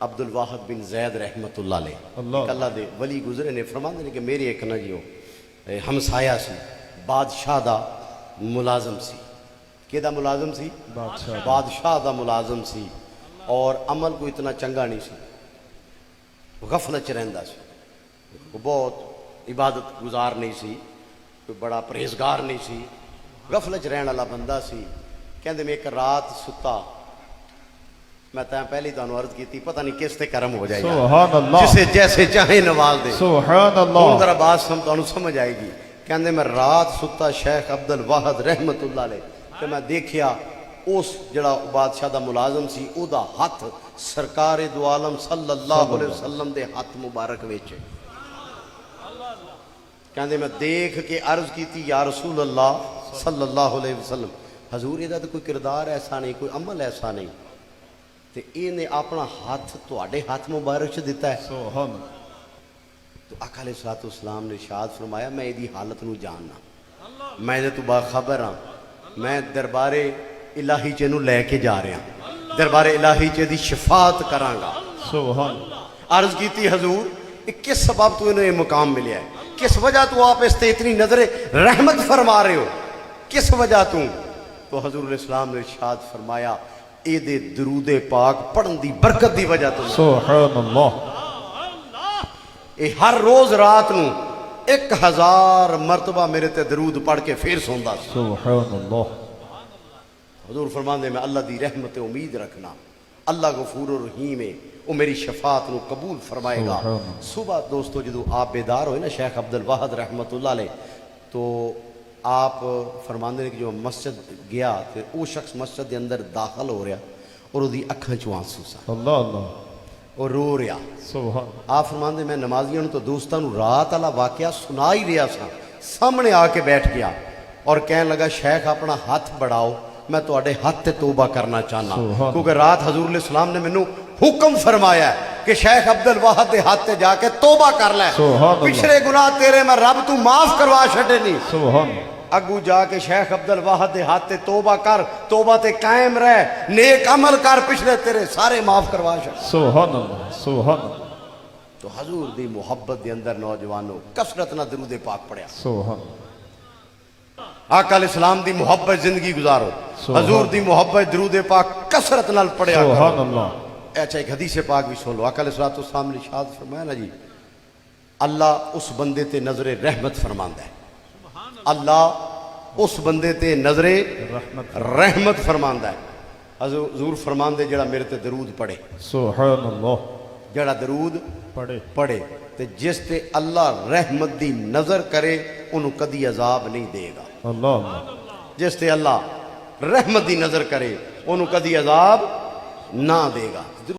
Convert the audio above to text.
عبد الواحد بن زید رحمت اللہ علیہ اللہ دے ولی گزرے نے فرماندے نے کہ میری ایک نا جیو ہمسایا سی بادشاہ دا ملازم سی کہ دا ملازم سی بادشاہ دا ملازم سی اور عمل کو اتنا چنگا نہیں سی غفلت چ رہندا سی وہ بہت عبادت گزار نہیں سی کوئی بڑا پرہیزگار نہیں سی غفلت چ رہن والا بندہ سی کہندے میں ایک رات ستا میں پہلی تو عرض کی تھی پتہ نہیں کس تے کرم ہو جائے گا جسے جیسے چاہے نواز دے سبحان اللہ ذرا بات سمجھ آئے گی کہندے میں رات ستا شیخ عبد الواحد رحمت اللہ علیہ کہ میں دیکھیا اس جڑا بادشاہ دا ملازم سی او دا ہاتھ سرکار دو عالم صلی اللہ علیہ وسلم دے ہاتھ مبارک وچ کہندے میں دیکھ کے عرض کی تھی یا رسول اللہ صلی اللہ علیہ وسلم حضور یہ کوئی کردار ایسا نہیں کوئی عمل ایسا نہیں تے اے نے اپنا ہاتھ تواڈے ہاتھ مبارک چ دیتا ہے سبحان تو آقا علیہ الصلوۃ والسلام نے ارشاد فرمایا میں ایدی حالت نو جاننا میں دے تو باخبر ہاں میں دربار الہی چ نو لے کے جا رہا ہوں دربار الہی چ دی شفاعت کراں گا سبحان عرض کیتی حضور کس سبب تو انہیں یہ مقام ملیا ہے کس وجہ تو آپ اس تے اتنی نظر رحمت فرما رہے ہو کس وجہ تو حضور علیہ السلام نے ارشاد فرمایا اے دے درود پاک پڑھن دی برکت دی وجہ تو سبحان اللہ اے ہر روز رات نو 1000 مرتبہ میرے تے درود پڑھ کے پھر سوندا سی سبحان اللہ حضور فرماندے میں اللہ دی رحمت امید رکھنا اللہ غفور الرحیم ہے وہ میری شفاعت نو قبول فرمائے گا صبح دوستو جدو آپ بیدار ہوئے نا شیخ عبد الواحد رحمت اللہ علیہ تو آپ فرماندے نے کہ جو مسجد گیا تو وہ شخص مسجد دے اندر داخل ہو رہا اور وہ دی اکھاں چوں آنسو سا اللہ اللہ اور رو رہا سبحان آپ فرماندے میں نمازیوں تو دوستاں نو رات والا واقعہ سنا ہی رہا سا سامنے آ کے بیٹھ گیا اور کہنے لگا شیخ اپنا ہاتھ بڑھاؤ میں تواڈے ہاتھ تے توبہ کرنا چاہنا کیونکہ رات حضور علیہ السلام نے مینوں حکم فرمایا ہے کہ شیخ عبد الواحد دے ہاتھ تے جا کے توبہ کر لے پچھلے گناہ تیرے میں رب تو معاف کروا چھڈے نہیں سبحان اگو جا کے شیخ عبد الواحد دے ہاتھ تے توبہ کر توبہ تے قائم رہ نیک عمل کر پچھلے تیرے سارے معاف کروا چھڈے سبحان اللہ سبحان اللہ تو حضور دی محبت دے اندر نوجوانوں کثرت نہ درود پاک پڑھیا سبحان آقا علیہ السلام دی محبت زندگی گزارو حضور دی محبت درود پاک کثرت نال پڑھیا سبحان اللہ اچھا ایک حدیث پاک بھی سن لو آقا علیہ السلام نے ارشاد فرمایا نا جی اللہ اس بندے تے نظر رحمت فرماندا ہے اللہ اس بندے تے نظر رحمت فرماندا ہے حضور فرماندے جڑا میرے تے درود پڑھے سبحان اللہ جڑا درود پڑھے تے جس تے اللہ رحمت دی نظر کرے انہوں کدی عذاب نہیں دے گا اللہ جس تے اللہ رحمت دی نظر کرے انہوں کدی عذاب نہ دے گا